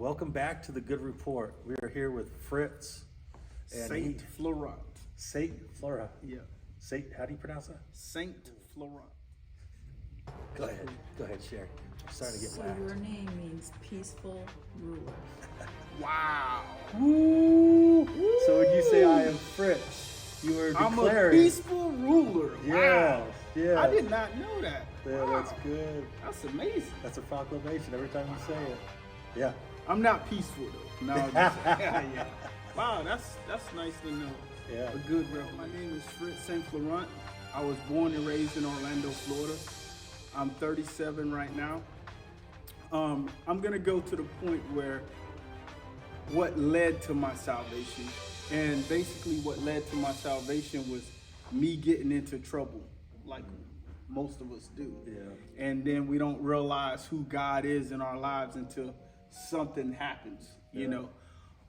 Welcome back to the Good Report. We are here with Fritz and St.Fleurant. St.Fleurant. Yeah. How do you pronounce that? St.Fleurant. Go ahead, Sherry. I'm starting to get So whacked. your name means peaceful ruler. Wow. Woo! So when you say I am Fritz, you are I'm declaring. a peaceful ruler. Yeah, Wow. yeah. I did not know that. Yeah, Wow. that's good. That's amazing. That's a proclamation every time you say it. Yeah. I'm not peaceful though. No, I'm just, yeah. Wow, that's nice to know. Yeah. A good revelation. My name is Fritz St.Fleurant. I was born and raised in Orlando, Florida. I'm 37 right now. I'm gonna go to the point where what led to my salvation. And basically what led to my salvation was me getting into trouble, like most of us do. Yeah. And then we don't realize who God is in our lives until something happens, you know.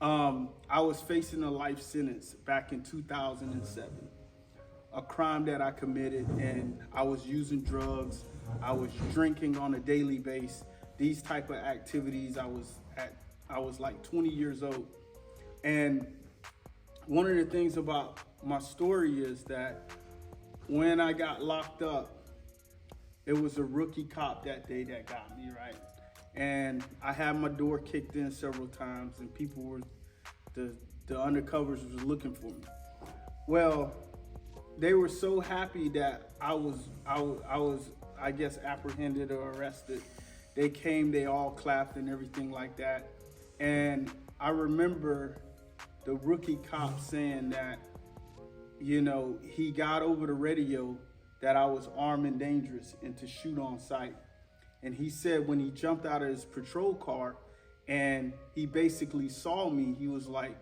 I was facing a life sentence back in 2007, a crime that I committed, and I was using drugs. I was drinking on a daily basis. These type of activities, I was like 20 years old. And one of the things about my story is that when I got locked up, it was a rookie cop that day that got me, right? And I had my door kicked in several times, and people were, the undercovers was looking for me. Well, they were so happy that I was, I guess, apprehended or arrested. They came, they all clapped and everything like that. And I remember the rookie cop saying that, you know, he got over the radio that I was armed and dangerous and to shoot on sight. And he said when he jumped out of his patrol car and he basically saw me, he was like,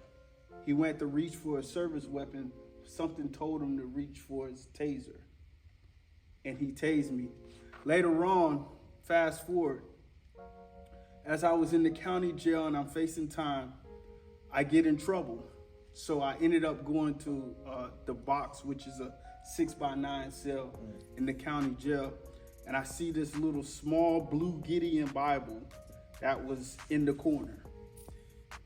he went to reach for a service weapon. Something told him to reach for his taser. And he tased me. Later on, fast forward, as I was in the county jail and I'm facing time, I get in trouble. So I ended up going to the box, which is a 6x9 cell in the county jail. And I see this little small blue Gideon Bible that was in the corner.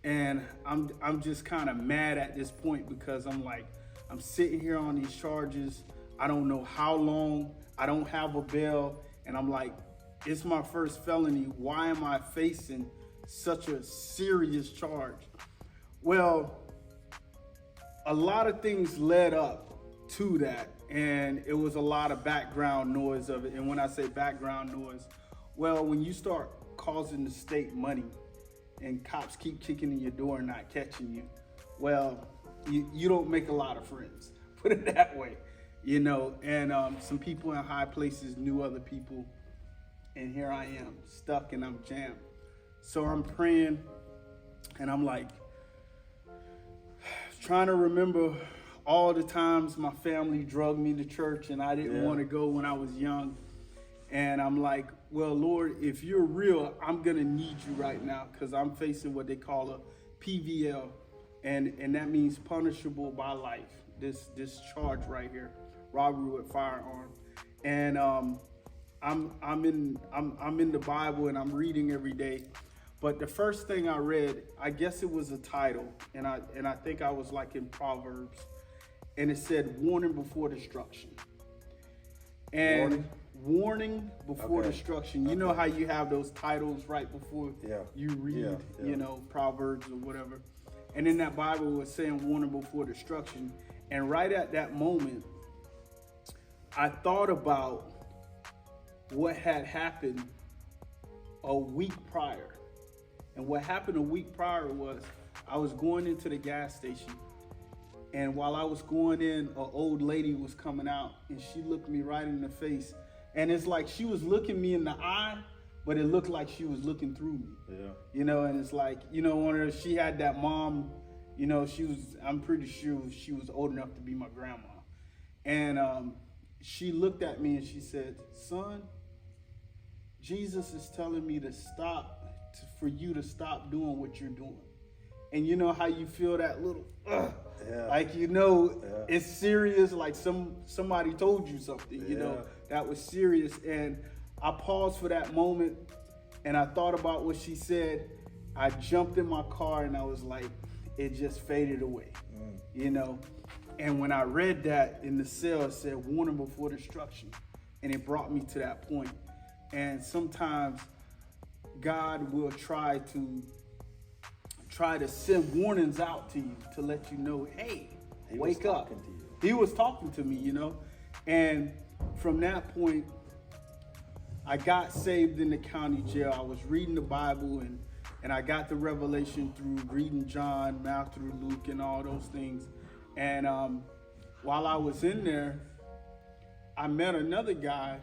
And I'm just kind of mad at this point because I'm like, I'm sitting here on these charges. I don't know how long. I don't have a bail. And I'm like, it's my first felony. Why am I facing such a serious charge? Well, a lot of things led up to that. And it was a lot of background noise of it. And when I say background noise, well, when you start causing the state money and cops keep kicking in your door and not catching you, well, you don't make a lot of friends, put it that way, you know. And some people in high places knew other people, and here I am stuck and I'm jammed. So I'm praying and I'm like trying to remember all the times my family drugged me to church and I didn't want to go when I was young. And I'm like, well, Lord, if you're real, I'm going to need you right now because I'm facing what they call a PVL. And that means punishable by life, this charge right here, robbery with firearm. And I'm in the Bible and I'm reading every day. But the first thing I read, I guess it was a title, and I think I was like in Proverbs. And it said, warning before destruction. And warning before destruction. You know how you have those titles right before you read, you know, Proverbs or whatever. And in that Bible was saying warning before destruction. And right at that moment, I thought about what had happened a week prior. And what happened a week prior was I was going into the gas station. And while I was going in, an old lady was coming out and she looked me right in the face. And it's like she was looking me in the eye, but it looked like she was looking through me. Yeah. You know, and it's like, you know, she had that mom, you know, I'm pretty sure she was old enough to be my grandma. And she looked at me and she said, son, Jesus is telling me to stop, for you to stop doing what you're doing. And you know how you feel that little, like, you know, it's serious, like somebody told you something, you know, that was serious. And I paused for that moment and I thought about what she said. I jumped in my car and I was like, it just faded away, you know? And when I read that in the cell, it said warning before destruction. And it brought me to that point. And sometimes God will try to send warnings out to you to let you know, hey, wake up. He was talking to me, you know? And from that point, I got saved in the county jail. I was reading the Bible and I got the revelation through reading John, Matthew, Luke, and all those things. And while I was in there, I met another guy,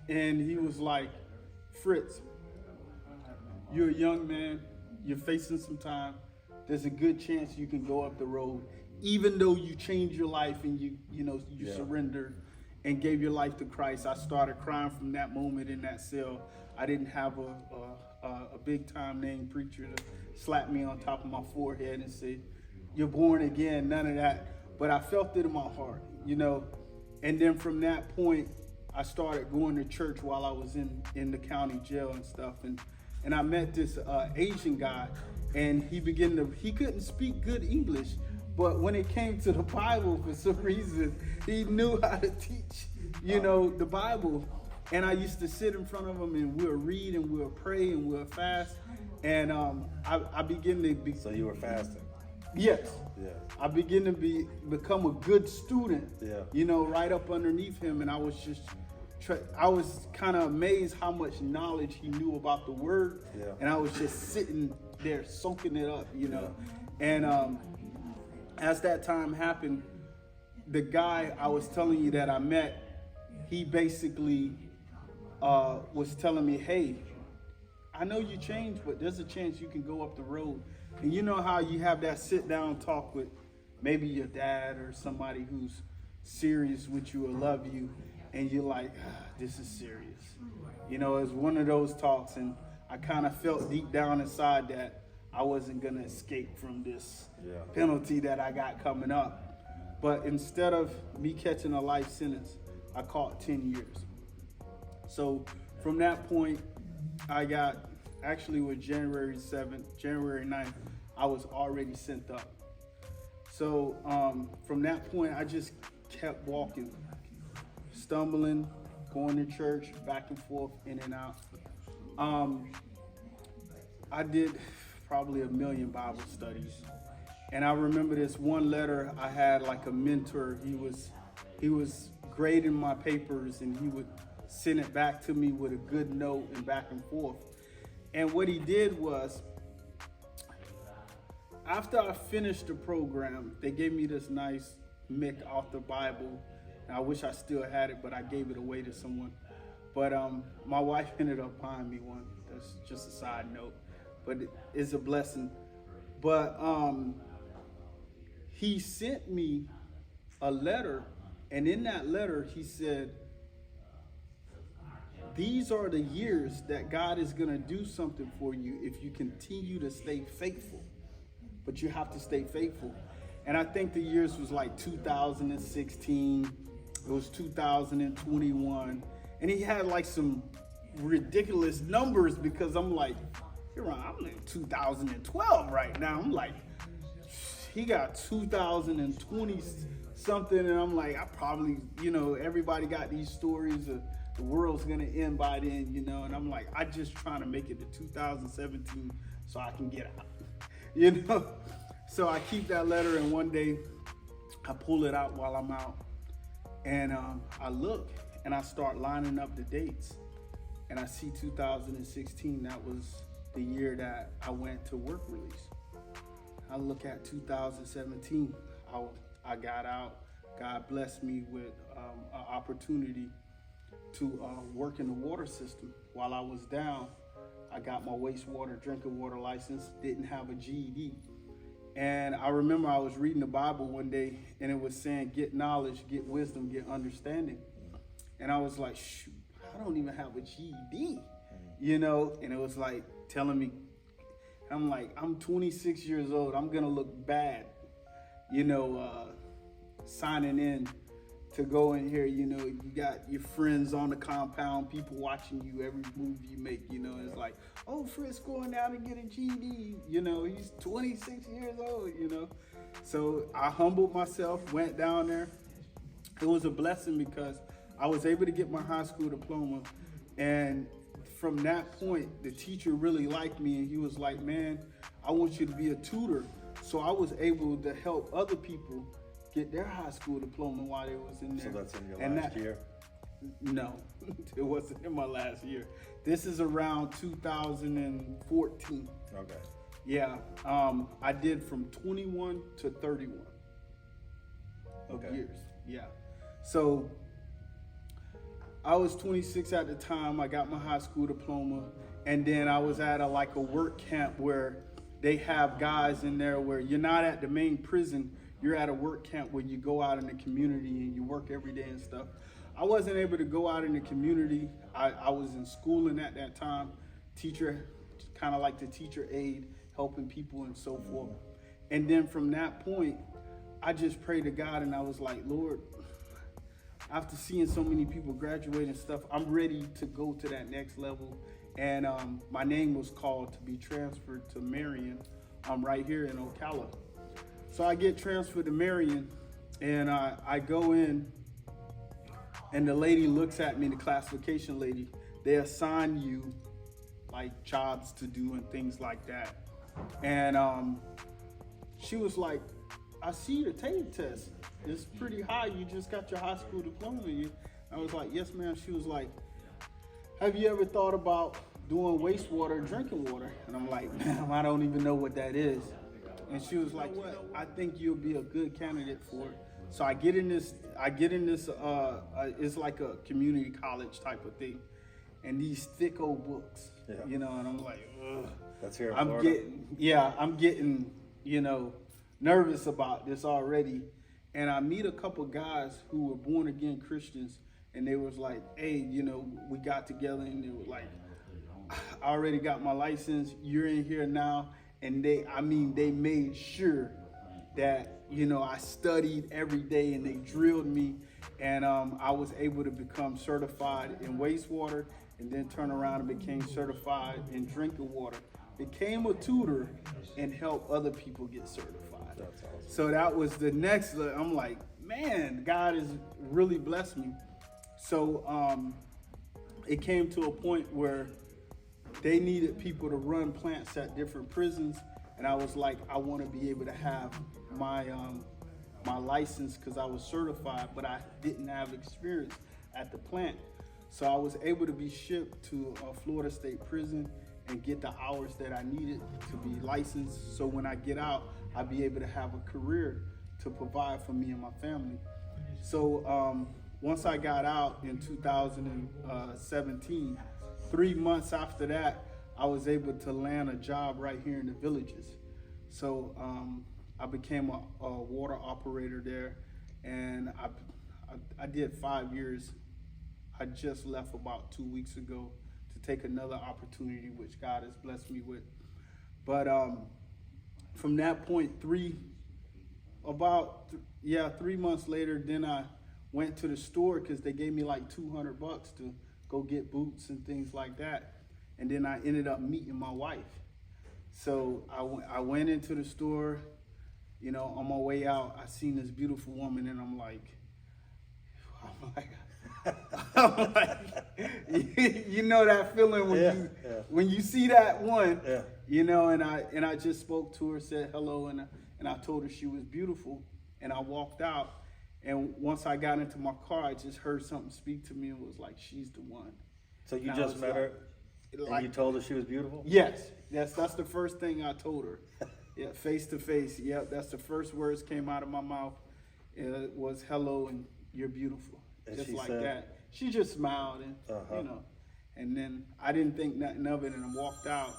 and he was like, Fritz, you're a young man, you're facing some time. There's a good chance you can go up the road, even though you changed your life and you surrendered and gave your life to Christ. I started crying from that moment in that cell. I didn't have a big time name preacher to slap me on top of my forehead and say, you're born again, none of that. But I felt it in my heart, you know. And then from that point, I started going to church while I was in the county jail and stuff. And I met this Asian guy, and he couldn't speak good English, but when it came to the Bible, for some reason, he knew how to teach, you know, the Bible. And I used to sit in front of him, and we'll read, and we'll pray, and we'll fast. And I began to be... So you were fasting? Yes. Yeah. I began to become a good student, you know, right up underneath him. And I was just, I was kind of amazed how much knowledge he knew about the word. Yeah. And I was just sitting there soaking it up, you know. And as that time happened, the guy I was telling you that I met, he basically was telling me, hey, I know you changed, but there's a chance you can go up the road. And you know how you have that sit down talk with maybe your dad or somebody who's serious with you or love you, and you're like, this is serious. You know, it's one of those talks, and I kind of felt deep down inside that I wasn't gonna escape from this penalty that I got coming up. But instead of me catching a life sentence, I caught 10 years. So from that point, I got, actually with January 9th, I was already sent up. So from that point, I just kept walking, stumbling, going to church, back and forth, in and out. I did probably 1 million Bible studies. And I remember this one letter, I had like a mentor. He was grading my papers, and he would send it back to me with a good note and back and forth. And what he did was, after I finished the program, they gave me this nice Mick off the Bible. And I wish I still had it, but I gave it away to someone. But my wife ended up buying me one. That's just a side note, but it's a blessing. But he sent me a letter, and in that letter, he said, these are the years that God is going to do something for you if you continue to stay faithful. But you have to stay faithful. And I think the years was like 2016, it was 2021. And he had like some ridiculous numbers, because I'm like, I'm in 2012 right now. I'm like, he got 2020 something. And I'm like, I probably, you know, everybody got these stories of the world's gonna end by then, you know, and I'm like, I just trying to make it to 2017 so I can get out, you know. So I keep that letter, and one day I pull it out while I'm out, and I look and I start lining up the dates, and I see 2016. That was the year that I went to work release. I look at 2017. I got out. God blessed me with an opportunity to work in the water system. While I was down, I got my wastewater drinking water license, didn't have a GED. And I remember I was reading the Bible one day, and it was saying, get knowledge, get wisdom, get understanding. And I was like, shoot, I don't even have a GED, you know? And it was like telling me, I'm like, I'm 26 years old, I'm gonna look bad, you know, signing in to go in here, you know, you got your friends on the compound, people watching you every move you make, you know, it's like, oh, Fritz going down to get a GED, you know, he's 26 years old, you know. So I humbled myself, went down there. It was a blessing because I was able to get my high school diploma, and from that point, the teacher really liked me, and he was like, man, I want you to be a tutor. So I was able to help other people get their high school diploma while they was in there. So that's in your last year? No, it wasn't in my last year. This is around 2014. Okay. Yeah, I did from 21 to 31 years. Yeah. So I was 26 at the time. I got my high school diploma, and then I was at a work camp where they have guys in there where you're not at the main prison. You're at a work camp where you go out in the community and you work every day and stuff. I wasn't able to go out in the community. I was in schooling at that time, teacher, kind of like the teacher aide, helping people and so forth. And then from that point, I just prayed to God, and I was like, Lord, after seeing so many people graduate and stuff, I'm ready to go to that next level. And my name was called to be transferred to Marion. I'm right here in Ocala. So I get transferred to Marion, and I go in, and the lady looks at me, the classification lady. They assign you like jobs to do and things like that. And she was like, I see your TABE test. It's pretty high. You just got your high school diploma. I was like, yes, ma'am. She was like, have you ever thought about doing wastewater, drinking water? And I'm like, ma'am, I don't even know what that is. And she was like, what? I think you'll be a good candidate for it. So I get in this, it's like a community college type of thing. And these thick old books, you know, and I'm like, ugh. That's here in Florida. I'm getting, you know, nervous about this already. And I meet a couple guys who were born again Christians, and they was like, hey, you know, we got together, and they were like, I already got my license, you're in here now. And they made sure that, you know, I studied every day, and they drilled me, and I was able to become certified in wastewater, and then turn around and became certified in drinking water. Became a tutor and helped other people get certified. That's awesome. So that was the next, I'm like, man, God has really blessed me. So it came to a point where they needed people to run plants at different prisons, and I was like, I want to be able to have my my license because I was certified, but I didn't have experience at the plant. So I was able to be shipped to a Florida State prison and get the hours that I needed to be licensed. So when I get out, I'll be able to have a career to provide for me and my family. So once I got out in 2017, 3 months after that, I was able to land a job right here in the Villages. So I became a water operator there, and I did 5 years. I just left about 2 weeks ago to take another opportunity, which God has blessed me with. But from that point, 3 months later, then I went to the store because they gave me like $200 to go get boots and things like that. And then I ended up meeting my wife. So I went into the store, you know, on my way out, I seen this beautiful woman, and I'm like, you know that feeling when you see that one, you know, and I just spoke to her, said hello, and I told her she was beautiful, and I walked out. And once I got into my car, I just heard something speak to me and was like, she's the one. So you just met her, and you told her she was beautiful? Yes, that's the first thing I told her. Yeah, face to face. Yep, that's the first words came out of my mouth. It was hello, and you're beautiful. And just she like said, that. She just smiled, and you know. And then I didn't think nothing of it, and I walked out.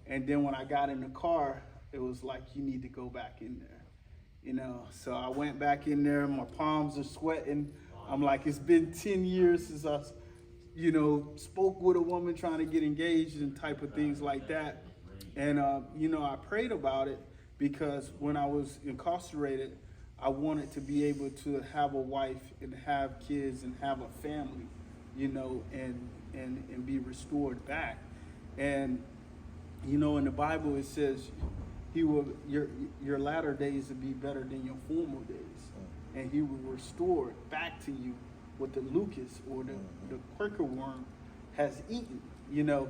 And then when I got in the car, it was like, you need to go back in there. You know, so I went back in there. My palms are sweating. I'm like, it's been 10 years since I, you know, spoke with a woman trying to get engaged and type of things like that. And, you know, I prayed about it because when I was incarcerated, I wanted to be able to have a wife and have kids and have a family, you know, and be restored back. And, you know, in the Bible it says your latter days will be better than your former days. And he will restore back to you what the locust or the quirker worm has eaten, you know.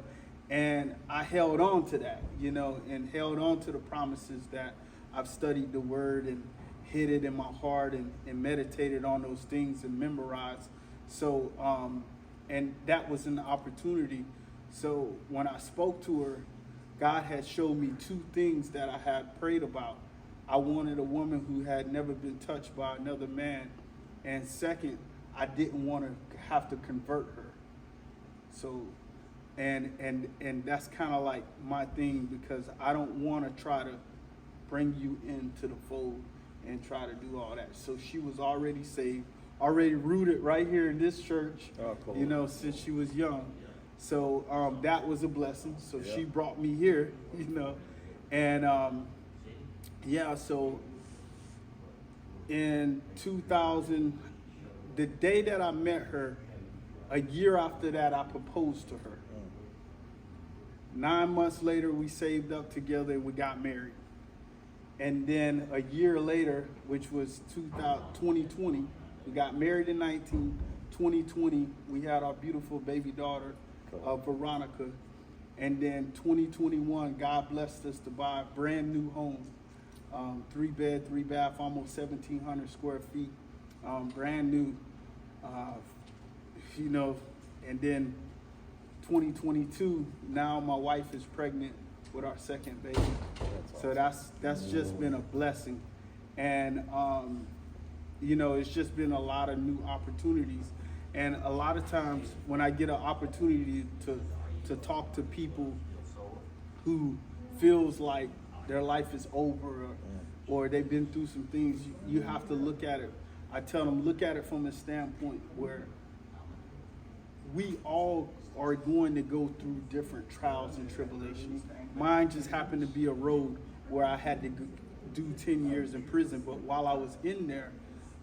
And I held on to that, you know, and held on to the promises that I've studied the word and hid it in my heart and meditated on those things and memorized. So, and that was an opportunity. So when I spoke to her, God had showed me two things that I had prayed about. I wanted a woman who had never been touched by another man. And second, I didn't want to have to convert her. So, and that's kind of like my thing, because I don't want to try to bring you into the fold and try to do all that. So she was already saved, already rooted right here in this church, cool. you know, since she was young. So that was a blessing. So Yeah. she brought me here, you know, and yeah, so in 2000, the day that I met her, a year after that, I proposed to her. 9 months later, we saved up together and we got married. And then a year later, which was 2020, we got married in 2020, we had our beautiful baby daughter, Veronica. And then 2021, God blessed us to buy a brand new home. 3-bed, 3-bath, almost 1,700 square feet, brand new, you know. And then 2022, now my wife is pregnant with our second baby. So that's just been a blessing. And, you know, it's just been a lot of new opportunities. And a lot of times when I get an opportunity to talk to people who feels like their life is over, or they've been through some things, you have to look at it. I tell them, look at it from a standpoint where we all are going to go through different trials and tribulations. Mine just happened to be a road where I had to do 10 years in prison, but while I was in there,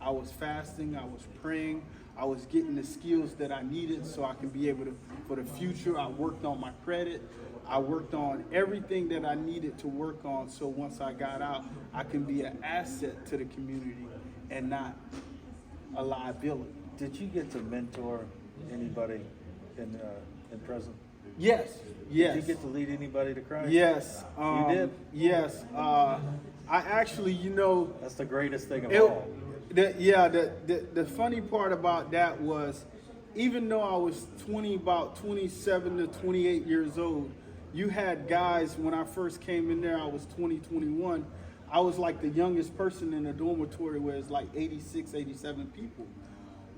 I was fasting, I was praying, I was getting the skills that I needed so I can be able to, for the future, I worked on my credit, I worked on everything that I needed to work on, so once I got out, I can be an asset to the community and not a liability. Did you get to mentor anybody in prison? Yes. Did you get to lead anybody to Christ? Yes. You did? Yes. I actually, you know, That's the greatest thing of all. The funny part about that was, even though I was about 27 to 28 years old, you had guys, when I first came in there, I was 21. I was like the youngest person in the dormitory, where it's like 86, 87 people.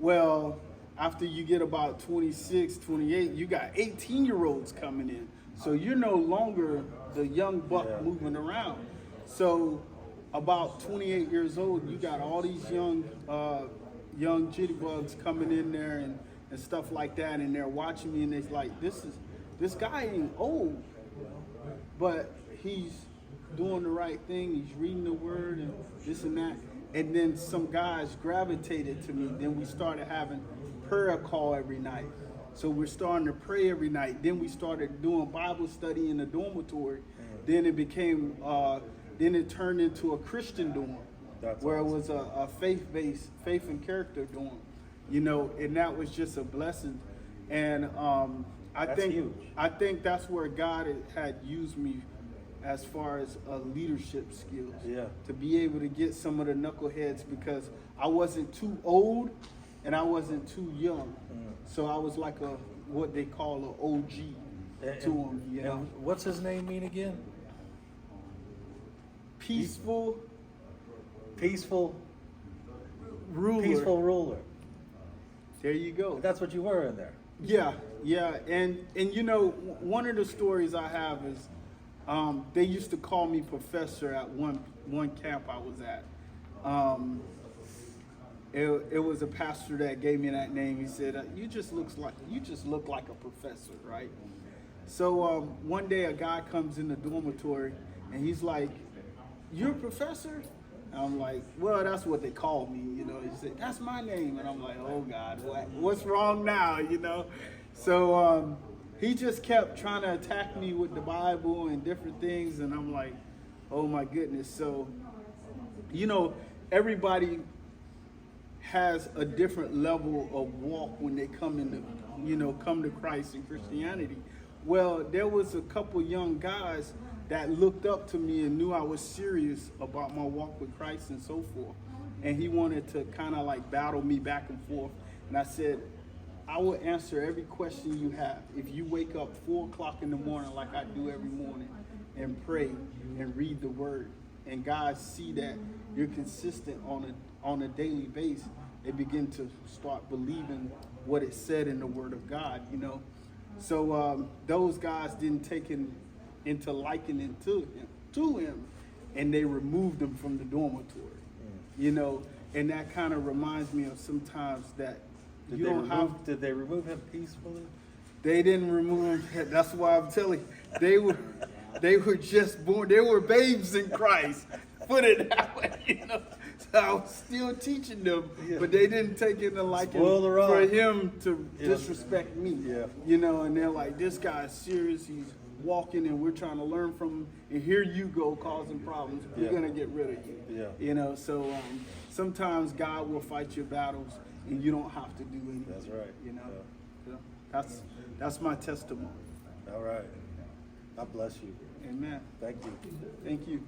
Well, after you get about 26, 28, you got 18-year-olds coming in. So you're no longer the young buck moving around. So about 28 years old, you got all these young jitterbugs coming in there and stuff like that, and they're watching me, and they're like, this guy ain't old, but he's doing the right thing, he's reading the word and this and that. And then some guys gravitated to me. Then we started having prayer call every night. So we're starting to pray every night. Then we started doing Bible study in the dormitory. Then it became, then it turned into a Christian dorm, where it was a faith-based, faith and character dorm, you know, and that was just a blessing. And I think that's where God had used me as far as leadership skills, to be able to get some of the knuckleheads, because I wasn't too old and I wasn't too young. So I was like what they call an OG to them, you know. And what's his name mean again? Peaceful ruler. Peaceful ruler. There you go. That's what you were in there. Yeah, and you know, one of the stories I have is, they used to call me professor at one camp I was at. It was a pastor that gave me that name. He said, you just look like a professor, right? So one day a guy comes in the dormitory and he's like, "You're a professor?" And I'm like, well, that's what they call me, you know. He said, that's my name. And I'm like, oh God, what's wrong now, you know? So he just kept trying to attack me with the Bible and different things. And I'm like, oh my goodness. So, you know, everybody has a different level of walk when they come to Christ and Christianity. Well, there was a couple young guys that looked up to me and knew I was serious about my walk with Christ and so forth. And he wanted to kind of like battle me back and forth. And I said, I will answer every question you have. If you wake up 4 o'clock in the morning like I do every morning and pray and read the word, and guys see that you're consistent on a daily basis, they begin to start believing what it said in the word of God, you know. So those guys didn't take into liking to him, and they removed him from the dormitory, you know. And that kind of reminds me of sometimes that Did they remove him peacefully? They didn't remove him. That's why I'm telling you, they were just born. They were babes in Christ. Put it that way, you know. So I was still teaching them, but they didn't take it to liking for him to disrespect me. Yeah. You know, and they're like, this guy's serious. He's walking, and we're trying to learn from him. And here you go causing problems. We're gonna get rid of you. Yeah. You know, so sometimes God will fight your battles, and you don't have to do anything. That's right. You know, so that's my testimony. All right. God bless you. Amen. Thank you. Thank you.